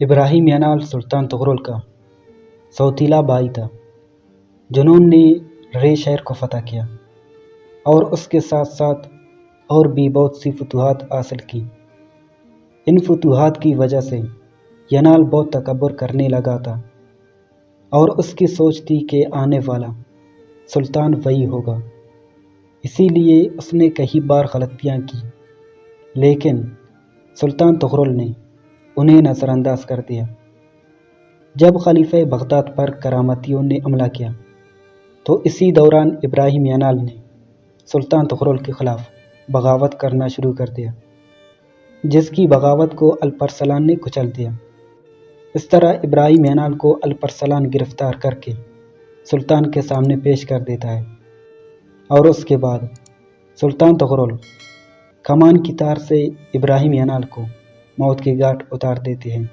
ابراہیم ینال سلطان تغرل کا سوتیلا بھائی تھا، جنہوں نے رے شہر کو فتح کیا اور اس کے ساتھ ساتھ اور بھی بہت سی فتوحات حاصل کی۔ ان فتوحات کی وجہ سے ینال بہت تکبر کرنے لگا تھا اور اس کی سوچ تھی کہ آنے والا سلطان وہی ہوگا، اسی لیے اس نے کئی بار غلطیاں کی، لیکن سلطان تغرل نے انہیں نظر انداز کر دیا۔ جب خلیفہ بغداد پر کرامتیوں نے حملہ کیا تو اسی دوران ابراہیم ینال نے سلطان تغرل کے خلاف بغاوت کرنا شروع کر دیا، جس کی بغاوت کو الپرسلان نے کچل دیا۔ اس طرح ابراہیم ینال کو الپرسلان گرفتار کر کے سلطان کے سامنے پیش کر دیتا ہے اور اس کے بعد سلطان تغرل کمان کی تار سے ابراہیم ینال کو موت کے گھاٹ اتار دیتے ہیں۔